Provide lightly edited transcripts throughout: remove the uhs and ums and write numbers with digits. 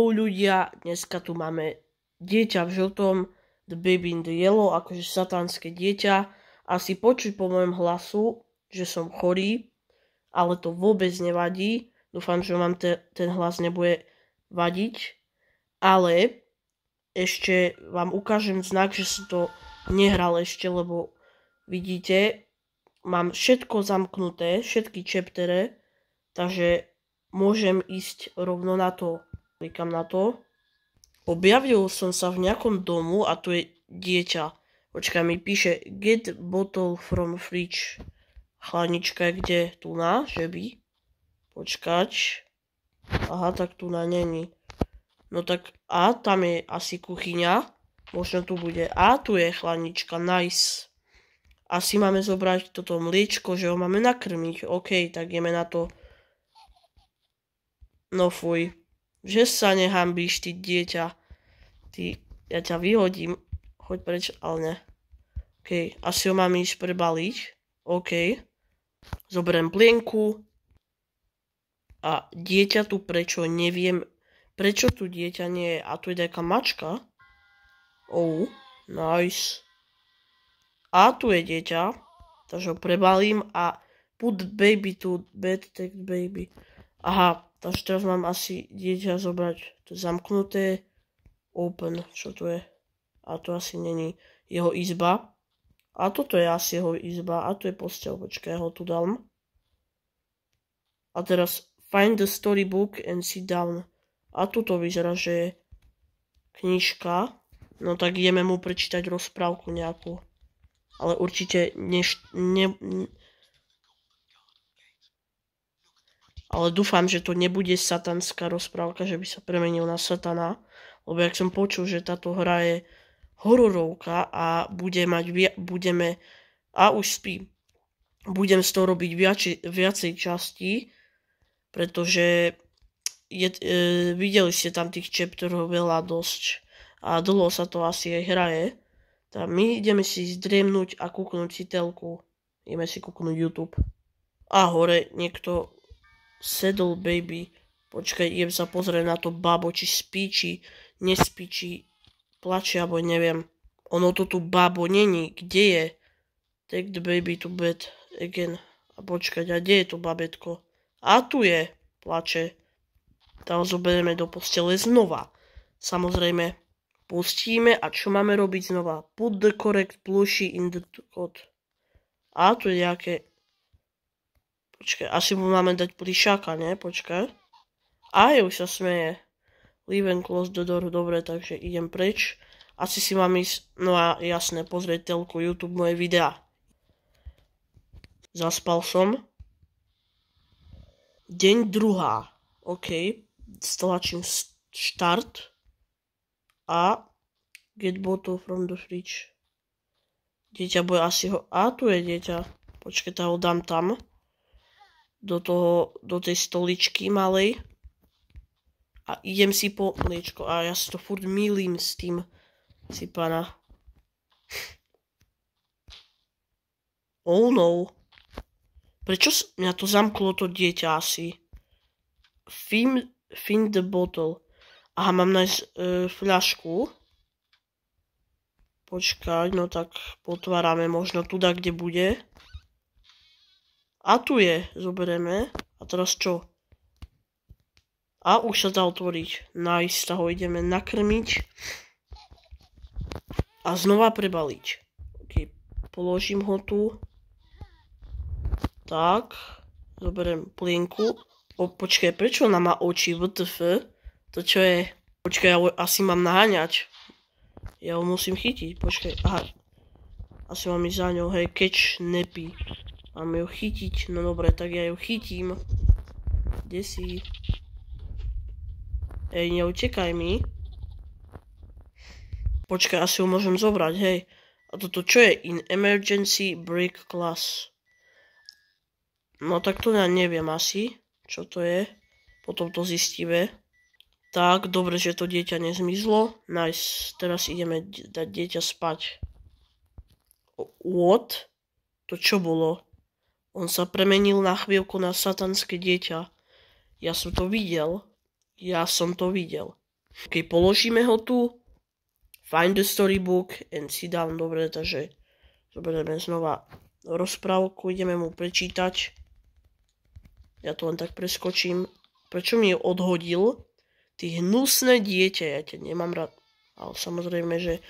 Hello ľudia, dneska tu máme dieťa v žltom, the baby in the yellow, akože satanské dieťa. Asi počuť po môjom hlasu, že som chorý, ale to vôbec nevadí. Dúfam, že vám ten hlas nebude vadiť. Ale ešte vám ukážem znak, že som to nehral ešte, lebo vidíte, mám všetko zamknuté, všetky chaptere, takže môžem ísť rovno na to. Klikám na to. Objavil som sa v nejakom domu a tu je dieťa. Počkaj, mi píše get bottle from fridge. Chladnička je kde? Tu na, že by? Počkať. Aha, tak tu na není. No tak, a tam je asi kuchyňa. Možno tu bude. A tu je chladnička, nice. Asi máme zobrať toto mliečko, že ho máme nakrmiť. OK, tak ideme na to. No fuj. Že sa nehambíš, ty dieťa. Ja ťa vyhodím. Choď preč, ale ne. OK, asi ho mám ísť prebaliť. OK. Zoberiem plienku. A dieťa tu prečo, neviem. Prečo tu dieťa nie je? A tu je nejaká mačka. Oh, nice. A tu je dieťa. Takže ho prebalím a put baby to bed, take baby. Aha, takže teraz mám asi dieťa zobrať. To je zamknuté. Open, čo to je? A to asi není jeho izba. A toto je asi jeho izba. A tu je posteľ, počkaj, ja ho tu dám. A teraz find the storybook and sit down. A tu to vyzerá, že je knižka. No tak ideme mu prečítať rozprávku nejakú. Ale určite ale dúfam, že to nebude satanská rozprávka, že by sa premenil na satana. Lebo jak som počul, že táto hra je hororovka a už spí. Budem z toho robiť viacej častí, pretože videli ste tam tých chapterov veľa dosť. A dlho sa to asi aj hraje. Tak my ideme si zdriemnúť a kúknúť si telku. Ideme si kúknúť YouTube. A hore niekto sedol baby. Počkaj, idem sa pozrieť na to babo, či spí, či nespí, či plače, alebo neviem. Ono to tu babo není. Kde je? Take the baby to bed again. A počkať, a kde je to babetko? A tu je. Plače. Tak ho zoberieme do postele znova. Samozrejme. Pustíme a čo máme robiť znova? Put the correct plushie in the code. A tu je nejaké... Počkaj, asi mu máme dať plišáka, ne? Počkaj. A už sa smeje. Leave and close the door. Dobre, takže idem preč. Asi si mám ísť, no a jasné, pozrieť telku YouTube moje videá. Zaspal som. Deň 2. OK. Stlačím start. A get bottle from the fridge. Dieťa bude asi ho... A tu je dieťa. Počkaj, ho dám tam. Do tej stoličky malej. A idem si po mliečko. A ja si to furt mýlim s tým sypana. Oh no. Prečo mňa to zamklo to dieťa asi? Find the bottle. Aha, mám nájsť fľašku. Počkaj, no tak potvárame možno tuda, kde bude. A tu je, zoberieme. A teraz čo? A už sa dá otvoriť. Nice, ho ideme nakrmiť. A znova prebaliť. Ok, položím ho tu. Tak, zoberiem plienku. Počkaj, prečo ona má oči? WTF? To čo je? Počkaj, ja asi mám naháňať. Ja ho musím chytiť. Počkaj, aha. Asi mám ísť za ňou, hej, catch nappy. Mám ju chytiť, no dobre, tak ja ju chytím. Kde si? Ej, neutekaj mi. Počkaj, asi ju môžem zobrať, hej. A toto čo je? In emergency break class. No tak to ja neviem asi, čo to je. Potom to zistíme. Tak, dobre, že to dieťa nezmizlo. Nice, teraz ideme dať dieťa spať. What? To čo bolo? On sa premenil na chvíľku na satanské dieťa. Ja som to videl. Ok, položíme ho tu. Find the storybook and sit down. Dobre, takže zoberieme znova rozprávku, ideme mu prečítať. Ja to len tak preskočím. Prečo mi odhodil? Ty hnusné dieťa, ja ťa nemám rád. Ale samozrejme, že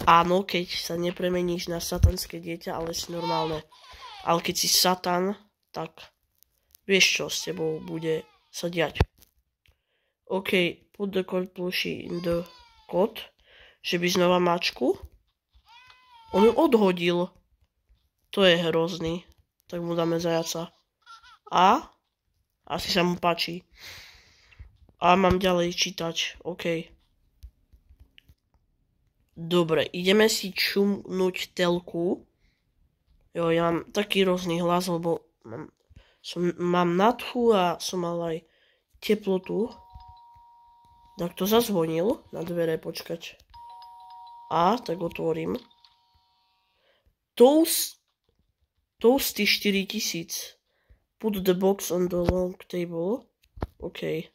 áno, keď sa nepremeníš na satanské dieťa, ale si normálne. Ale keď si satan, tak vieš čo s tebou bude sa diať. OK, put the code plushie in the code. Že by znova mačku. On ju odhodil. To je hrozný. Tak mu dáme zajaca. A? Asi sa mu páči. A mám ďalej čítať. OK. Dobre, ideme si čumnúť telku. Jo, ja mám taký rôzny hlas, lebo mám nadchu a som mal aj teplotu. Tak to zazvonil na dvere, počkať. A, tak otvorím. Toasty 4000. Put the box on the long table. OK.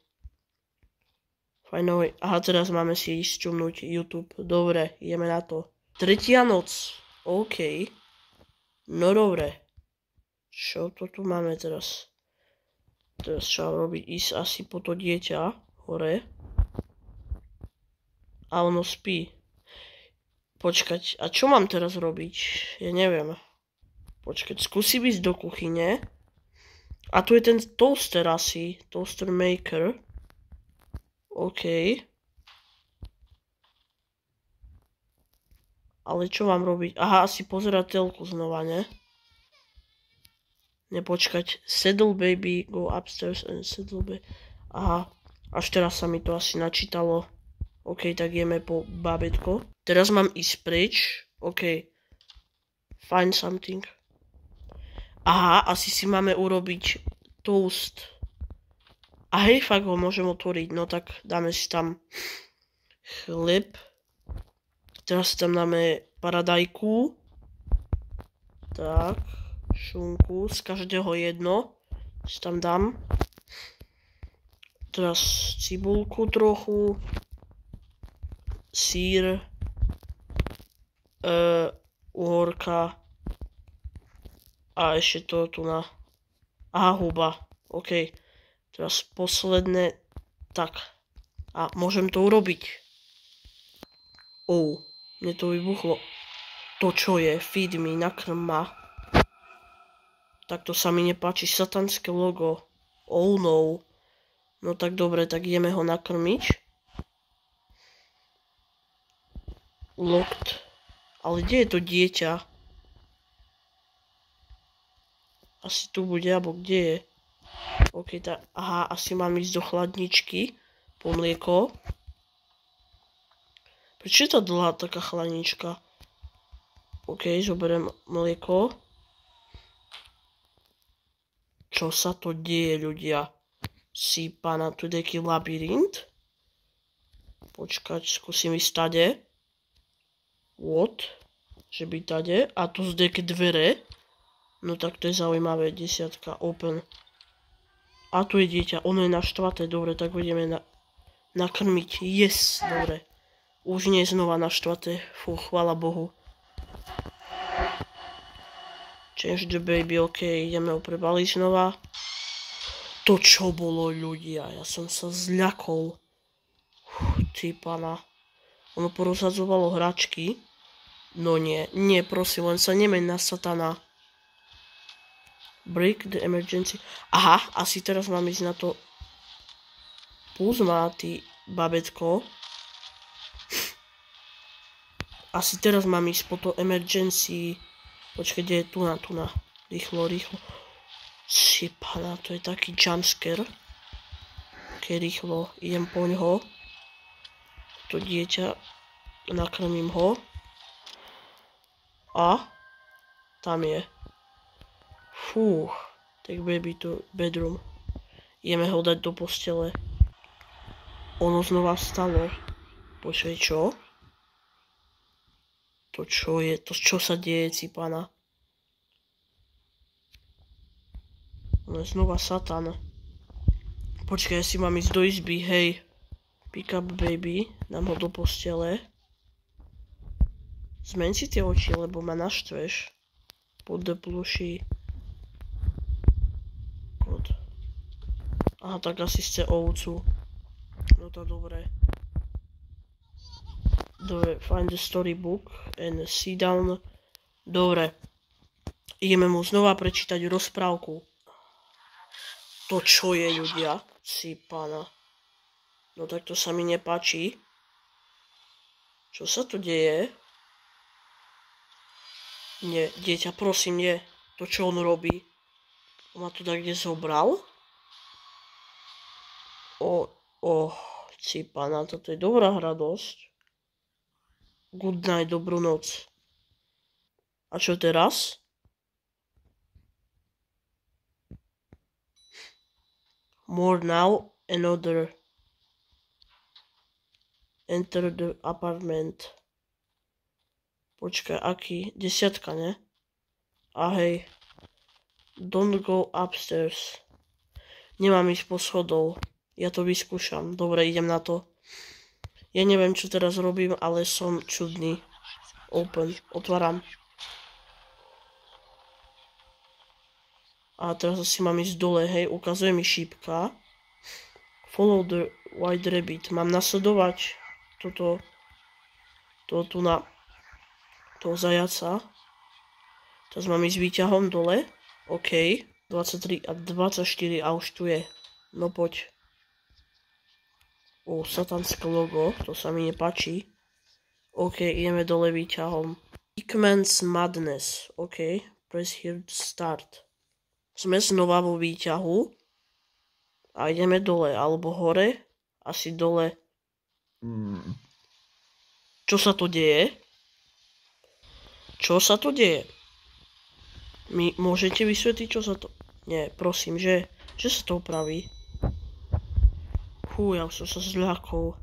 Fajn, aha, teraz máme si ísť čumnúť YouTube. Dobre, ideme na to. Tretia noc. OK. No dobre. Čo to tu máme teraz? Teraz čo robiť? Ísť asi po to dieťa. Hore. A ono spí. Počkať, a čo mám teraz robiť? Ja neviem. Počkať, skúsim ísť do kuchyne. A tu je ten toaster asi. Toaster maker. OK. Ale čo mám robiť? Aha, asi pozerať telku znova, ne? Nepočkať. Saddle baby, go upstairs and saddle baby. Aha, až teraz sa mi to asi načítalo. OK, tak ideme po bábätko. Teraz mám ísť preč. OK. Find something. Aha, asi si máme urobiť toast. A hej, fakt ho môžem otvoriť. No tak dáme si tam chleb. Teraz si tam dáme paradajku. Tak, šunku. Z každého jedno. Si tam dám. Teraz cibulku trochu. Sír. Uhorka. A ešte to tu na... Aha, huba. OK. Teraz posledné. Tak. A môžem to urobiť. Mne to vybuchlo. To čo je? Feed me, nakrm ma. Tak to sa mi nepáči. Satanské logo. Oh no. No tak dobre, tak ideme ho nakrmiť. Locked. Ale kde je to dieťa? Asi tu bude, alebo kde je? OK, tak, aha, asi mám ísť do chladničky po mlieko. Prečo je tá dlhá taká chladnička? OK, zoberiem mlieko. Čo sa to deje, ľudia? Sípana, tu je taký labyrint. Počkať, skúsim ísť tade. What? Že by tade. A tu sú také dvere. No tak to je zaujímavé. 10. Open. A tu je dieťa. Ono je naštvaté. Dobre, tak budeme nakrmiť. Yes, dobre. Už nie je znova naštvaté. Fú, chvála Bohu. Change the baby. OK, ideme ho prebaliť znova. To čo bolo, ľudia? Ja som sa zľakol. Ty pana. Ono porozhadzovalo hračky. No nie, nie, prosím, len sa nemeň na satana. Break the emergency. Aha, asi teraz mám ísť na to. Plus má ty babetko. Asi teraz mám ísť po to emergency. Počkaj, kde je tu na. Rýchlo. Šipana, to je taký jumpscare. Ok, rýchlo, idem po ňoho. To dieťa, nakrmím ho. A tam je. Fú, tak baby to bedroom. Ideme ho dať do postele. Ono znova stalo. Počkaj, čo? To čo je? To čo sa deje, cipana? Ono je znova satan. Počkaj, ja si mám ísť do izby, hej. Pick up baby. Dám ho do postele. Zmeň si tie oči, lebo ma naštveš. Put the plushie. God. Aha, tak asi chce ovcu. No to dobré. Dobre, find the storybook and sit down. Dobre. Ideme mu znova prečítať rozprávku. To čo je, ľudia? Si pána. No tak to sa mi nepáči. Čo sa tu deje? Nie, dieťa, prosím, nie. To, čo on robí. On ma tu tak kde zobral? Cipana, toto je dobrá hra dosť. Good night, dobrú noc. A čo teraz? More now, another. Enter the apartment. Počkaj, aký? 10, ne? A hej. Don't go upstairs. Nemám ísť po schodov. Ja to vyskúšam. Dobre, idem na to. Ja neviem, čo teraz robím, ale som čudný. Open. Otváram. A teraz asi mám ísť dole, hej. Ukazuje mi šípka. Follow the white rabbit. Mám nasledovať toho zajaca. Teraz mám ísť výťahom dole. OK. 23 a 24 a už tu je. No poď. Satanské logo. To sa mi nepáči. OK, ideme dole výťahom. Hickman's Madness. OK. Press here to start. Sme znova vo výťahu. A ideme dole. Alebo hore. Asi dole. Čo sa to deje? Čo sa to deje? Mi môžete vysvetliť, čo sa to... Nie, prosím, že sa to upraví. Ja som sa zľakol.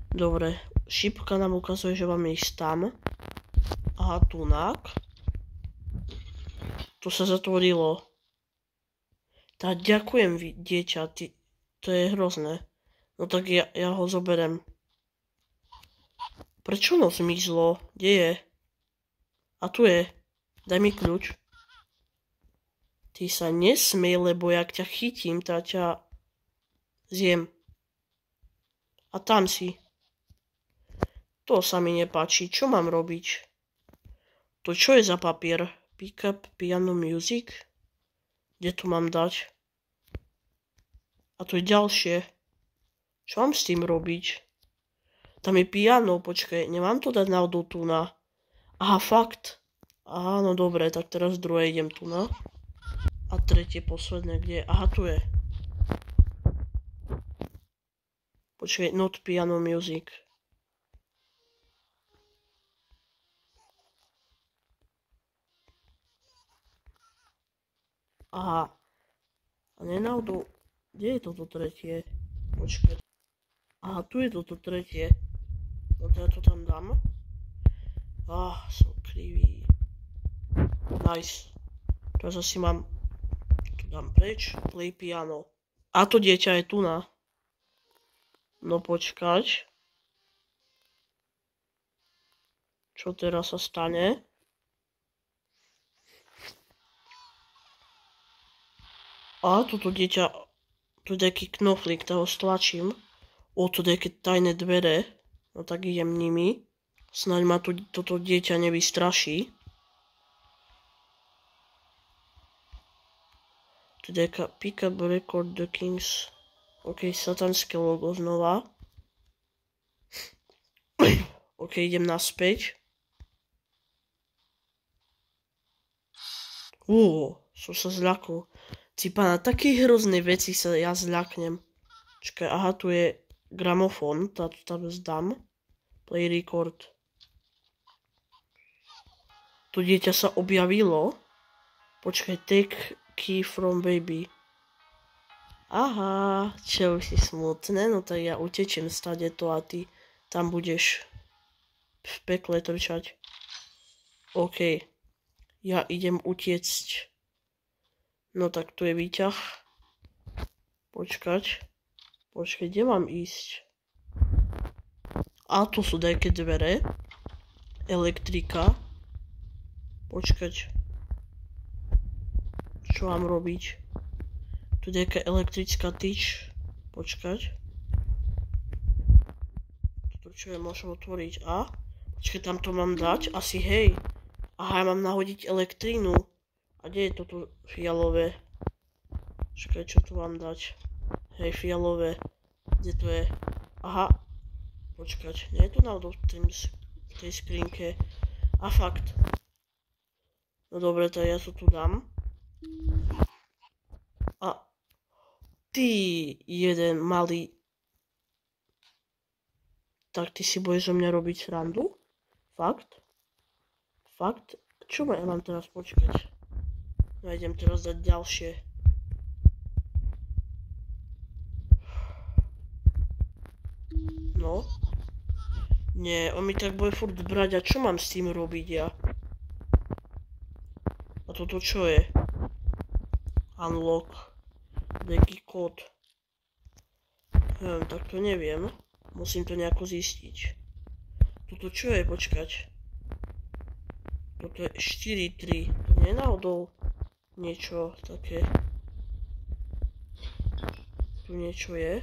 Dobre, šípka nám ukazuje, že máme ísť tam. Aha, tunak. To sa zatvorilo. Tak ďakujem, dieťa, to je hrozné. No tak ja ho zoberem. Prečo ono zmizlo? Kde je? A tu je. Daj mi kľúč. Ty sa nesmej, lebo jak ťa chytím, tak ťa zjem. A tam si. To sa mi nepáči. Čo mám robiť? To čo je za papier? Pick up piano music? Kde to mám dať? A to je ďalšie. Čo mám s tým robiť? Tam je piano, počkaj. Nemám to dať na autotuna. Aha, fakt. Aha, no dobre, tak teraz druhé idem tu na. A tretie, posledné, kde je? Aha, tu je. Počkej, not piano music. Aha. A nenáhodou... Kde je toto tretie? Počkej. Aha, tu je toto tretie. No to ja to tam dám. Som krivý. Nice. Teraz asi mám... Dám preč, play piano. A to dieťa je tu na. No počkať. Čo teraz sa stane? A toto dieťa, tu je taký knoflík, tak ho stlačím. Tu je také tajné dvere. No tak idem nimi. Snáď ma toto dieťa nevystraší. Deka, pick up record the kings. OK, satanské logo znova. OK, idem naspäť. Som sa zľakol. Cipá, na také hrozné veci sa ja zľaknem. Čakaj, aha, tu je gramofón, to tam zdám. Play record. Tu dieťa sa objavilo. Počkaj, take key from baby. Aha, čo už si smutné, no tak ja utečiem stade to a ty tam budeš v pekle trčať. OK, ja idem utiecť. No tak tu je výťah. Počkať, kde mám ísť? A tu sú nejaké dvere. Elektrika. Počkať. Čo mám robiť? Tu je nejaká elektrická tyč. Počkať. Toto čo je, môžem otvoriť. A? Počkaj, tam to mám dať? Asi hej. Aha, ja mám nahodiť elektrínu. A kde je toto fialové? Počkaj, čo tu mám dať? Hej, fialové. Kde to je? Aha. Počkať, nie je to náhodou v tej skrinke? A fakt. No dobre, tak ja to tu dám. A ty jeden malý. Tak ty si budeš zo mňa robiť srandu? Fakt? Fakt? Čo ja mám teraz počkať? No idem teraz dať ďalšie. No. Nie, on mi tak bude furt brať a čo mám s tým robiť ja? A toto čo je? Unlock. Nejaký kód. Tak to neviem. Musím to nejako zistiť. Toto čo je? Počkať. Toto je 4-3. To nie je náhodou niečo také. Tu niečo je.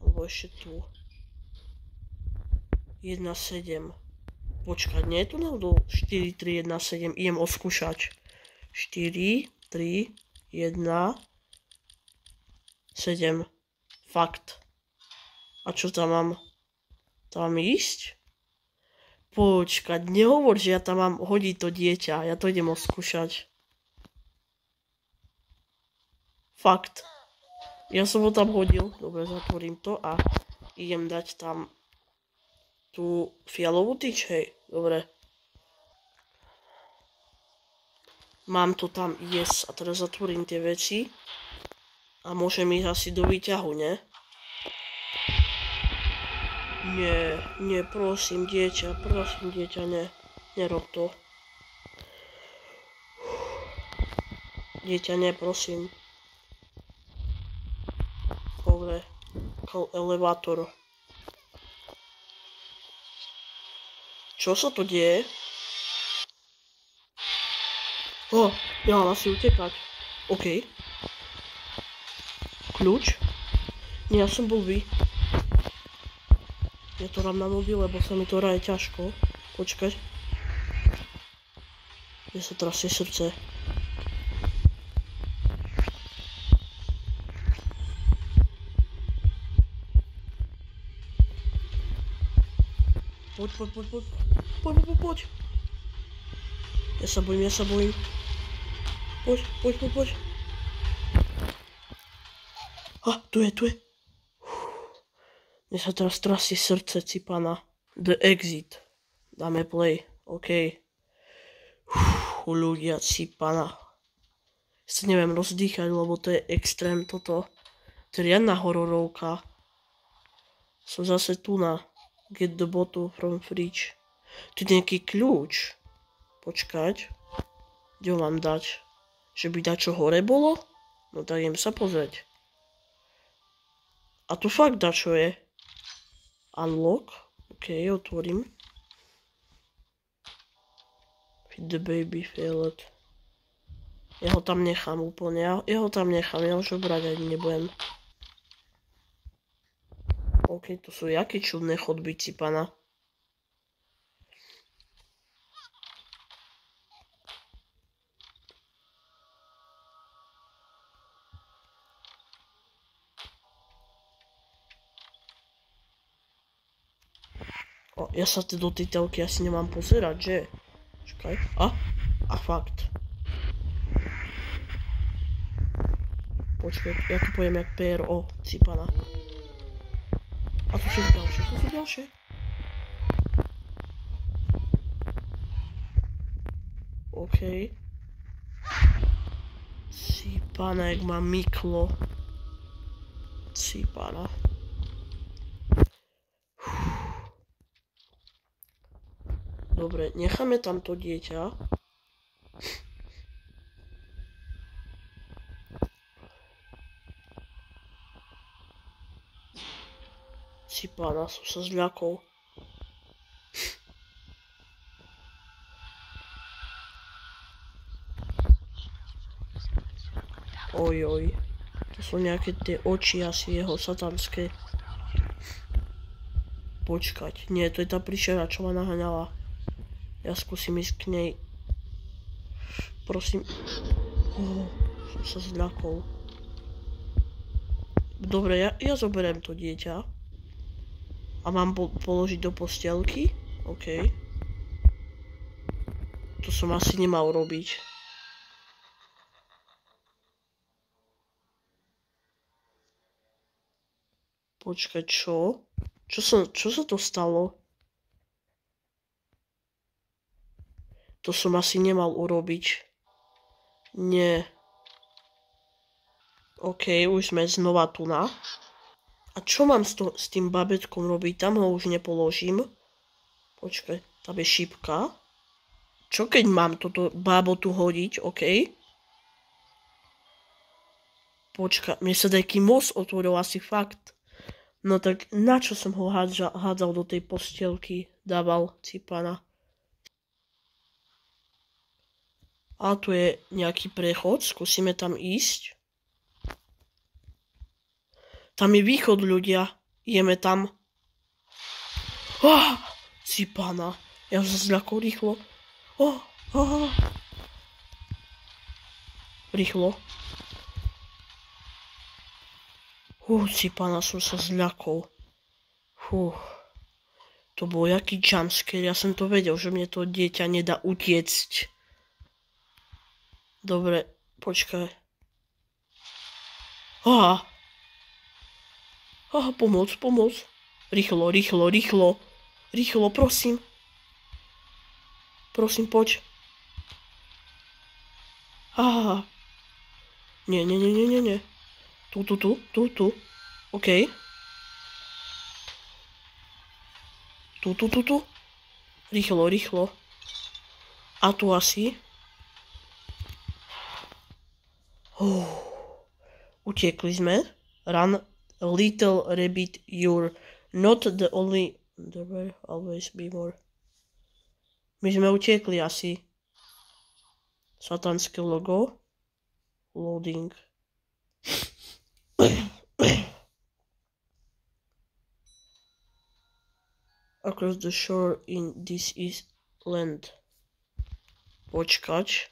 Alebo ešte tu. 1-7. Počkať, nie je tu náhodou 4-3-1-7. Idem oskúšať. 4-3-1-7. Fakt. A čo tam mám? Tam mám ísť? Počkať, nehovor, že ja tam mám hodiť to dieťa. Ja to idem oskúšať. Fakt. Ja som ho tam hodil. Dobre, zatvorím to a idem dať tam tú fialovú tyč, hej. Dobre. Mám to tam, yes. A teraz zatvorím tie veci. A môžem ísť asi do výťahu, ne? Nie, prosím, dieťa, nie. Nerob to. Dieťa, nie, prosím. Dobre. Elevátor. Čo sa to deje? Ja mám asi utekať. OK. Kľúč? Nie, ja som blbý. Ja to dám na mobil, lebo sa mi to hraje ťažko. Počkať. Mne sa trasie srdce. Poď. Ja sa bojím. Poď. Tu je. Mne sa teraz trasie srdce, cipana. The exit. Dáme play. OK. Ľudia, cipana. Ja sa neviem rozdýchať, lebo to je extrém toto. To je riadna hororovka. Som zase tu na get the bottle from fridge. Tu je nejaký kľúč. Počkať. Kde ho mám dať? Že by dačo hore bolo? No tak idem sa pozrieť. A tu fakt dačo je. Unlock. OK, otvorím. Feed the baby failed. Ja ho tam nechám úplne. Ja ho tam nechám. Ja už ho brať ani nebudem. OK, to sú jaké čudné chodby, cipana. Ja sa do tej telky asi nemám pozerať, že? Čakaj. A fakt. Počkaj, ja tu pojem jak PRO, cipana. A tu sú ďalšie. OK. Cipana, jak má myklo. Cipana. Dobre, necháme tam to dieťa. Si pána, som sa zľakol. Ojoj. To sú nejaké tie oči asi jeho satanské. Počkať. Nie, to je tá príšera, čo ma naháňala. Ja skúsim ísť k nej. Prosím. Som sa zľakol. Dobre, ja zoberiem to dieťa. A mám položiť do postielky? OK. To som asi nemal robiť. Počkaj, čo? Čo sa to stalo? To som asi nemal urobiť. Nie. OK, už sme znova tu na. A čo mám s tým babetkom robiť? Tam ho už nepoložím. Počkaj, tam je šipka. Čo keď mám toto bábo tu hodiť? OK. Počkaj, mne sa taký most otvoril asi fakt. No tak na čo som ho hádzal do tej postielky? Dával cipana. A tu je nejaký prechod, skúsime tam ísť. Tam je východ, ľudia. Ideme tam. Cipana. Ja sa zľakol rýchlo. Rýchlo. Cipana, som sa zľakol. To bol jaký jumpscare. Ja som to vedel, že mne to dieťa nedá utiecť. Dobre, počkaj. Pomoc. Rýchlo, prosím. Prosím, poď. Nie. Tu. OK. Tu. Rýchlo. A tu asi. Utiekli sme. Run, little rabbit, you're not the only... There will always be more. My sme utiekli asi. Satanské logo. Loading. Across the shore in this is land. Počkať.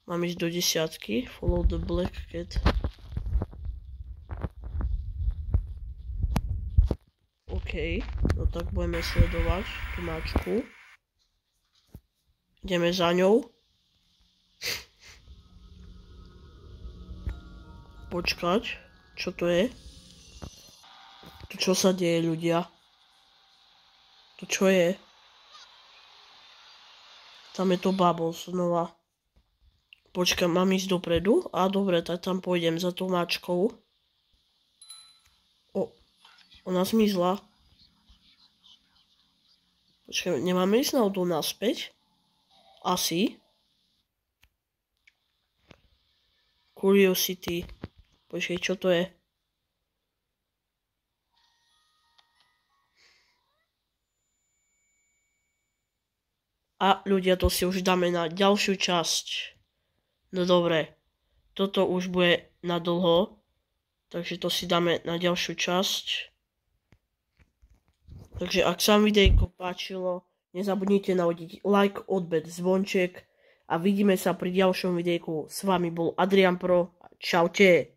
Mám ísť do 10. Follow the black cat. OK. No tak budeme sledovať tú mačku. Ideme za ňou. Počkať. Čo to je? To čo sa deje, ľudia? To čo je? Tam je to babo znova. Počkaj, mám ísť dopredu? Dobre, tak tam pôjdem za tou mačkou. Ona zmizla. Počkaj, nemáme ísť náhodou naspäť? Asi. Curiosity. Počkaj, čo to je? A ľudia, to si už dáme na ďalšiu časť. No dobre, toto už bude na dlho, takže to si dáme na ďalšiu časť. Takže ak sa vám videjko páčilo, nezabudnite nahodiť like, odber, zvonček a vidíme sa pri ďalšom videjku. S vami bol Adrian Pro. Čaute.